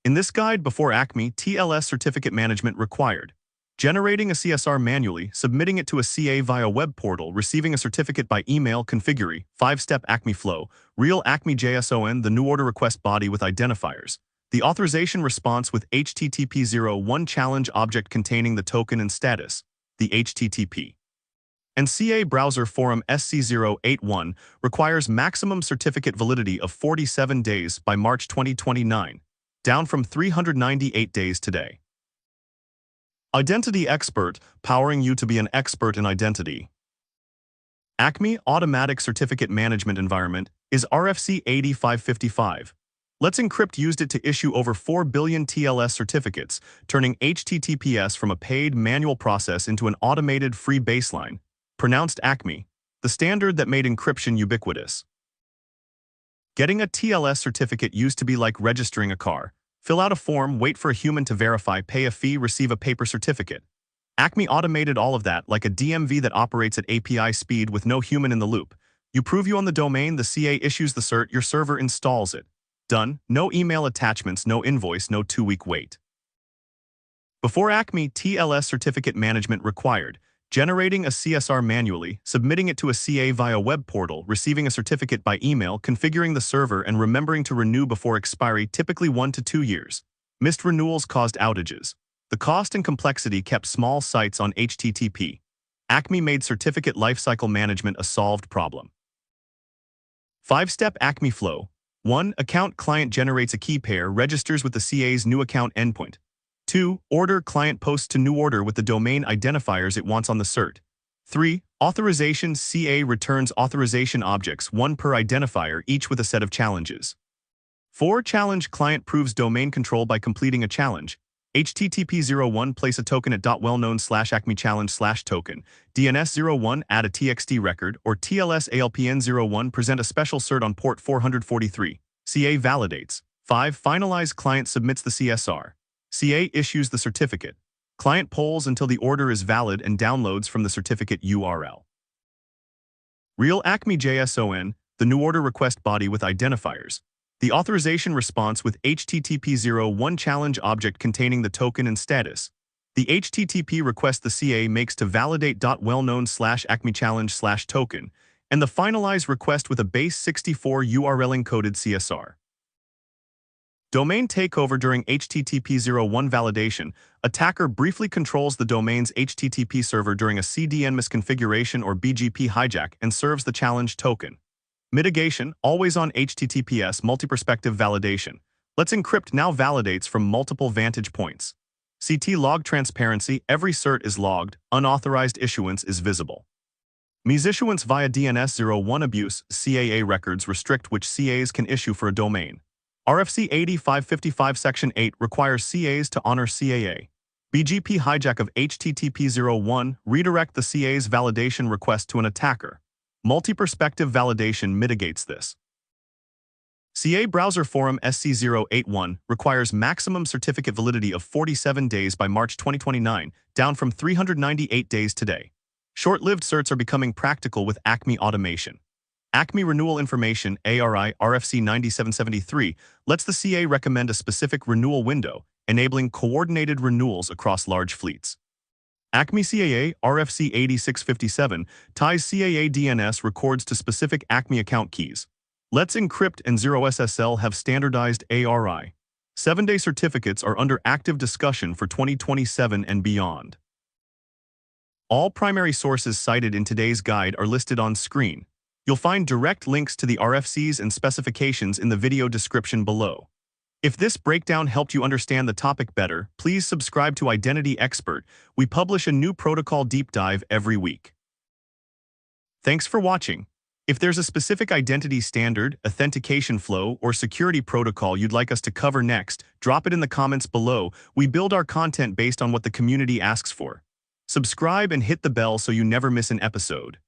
In this guide, before ACME, TLS certificate management required. Generating a CSR manually, submitting it to a CA via web portal, receiving a certificate by email, configuring, 5-step ACME flow, real ACME JSON, the new order request body with identifiers, the authorization response with HTTP 01 challenge object containing the token and status, the HTTP. And CA browser forum SC081 requires maximum certificate validity of 47 days by March 2029, down from 398 days today. Identity Expert, powering you to be an expert in identity. ACME Automatic Certificate Management Environment is RFC 8555. letsencrypt used it to issue over 4 billion TLS certificates, turning HTTPS from a paid manual process into an automated free baseline, pronounced ACME, the standard that made encryption ubiquitous. Getting a TLS certificate used to be like registering a car. Fill out a form, wait for a human to verify, pay a fee, receive a paper certificate. ACME automated all of that like a DMV that operates at API speed with no human in the loop. You prove you own the domain, the CA issues the cert, your server installs it. Done. No email attachments, no invoice, no 2-week wait. Before ACME, TLS certificate management required. Generating a CSR manually, submitting it to a CA via web portal, receiving a certificate by email, configuring the server, and remembering to renew before expiry, typically 1 to 2 years. Missed renewals caused outages. The cost and complexity kept small sites on HTTP. ACME made certificate lifecycle management a solved problem. 5-step ACME flow. 1. Account client generates a key pair, registers with the CA's new account endpoint. 2. Order client posts to new order with the domain identifiers it wants on the cert. 3. Authorization CA returns authorization objects, 1 per identifier, each with a set of challenges. 4. Challenge client proves domain control by completing a challenge. HTTP 01 place a token at .wellknown/acme challenge/token. DNS 01 add a TXT record, or TLS ALPN 01 present a special cert on port 443. CA validates. 5. Finalize client submits the CSR. CA issues the certificate. Client polls until the order is valid and downloads from the certificate URL. Real ACME JSON, the new order request body with identifiers. The authorization response with HTTP 01 challenge object containing the token and status. The HTTP request the CA makes to validate .wellknown/acme challenge/token, and the finalize request with a base 64 URL encoded CSR. Domain takeover during HTTP 01 validation. Attacker briefly controls the domain's HTTP server during a CDN misconfiguration or BGP hijack and serves the challenge token. Mitigation, always on HTTPS multi-perspective validation. letsencrypt now validates from multiple vantage points. CT log transparency, every cert is logged, unauthorized issuance is visible. Misissuance via DNS 01 abuse, CAA records restrict which CAs can issue for a domain. RFC 8555 Section 8 requires CAs to honor CAA. BGP hijack of HTTP 01, redirect the CA's validation request to an attacker. Multi-perspective validation mitigates this. CA browser forum SC081 requires maximum certificate validity of 47 days by March 2029, down from 398 days today. Short-lived certs are becoming practical with ACME automation. ACME Renewal Information ARI RFC 9773 lets the CA recommend a specific renewal window, enabling coordinated renewals across large fleets. ACME CAA RFC 8657 ties CAA DNS records to specific ACME account keys. letsencrypt and 0SSL have standardized ARI. 7-day certificates are under active discussion for 2027 and beyond. All primary sources cited in today's guide are listed on screen. You'll find direct links to the RFCs and specifications in the video description below. If this breakdown helped you understand the topic better, please subscribe to Identity Expert. We publish a new protocol deep dive every week. Thanks for watching. If there's a specific identity standard, authentication flow, or security protocol you'd like us to cover next, drop it in the comments below. We build our content based on what the community asks for. Subscribe and hit the bell so you never miss an episode.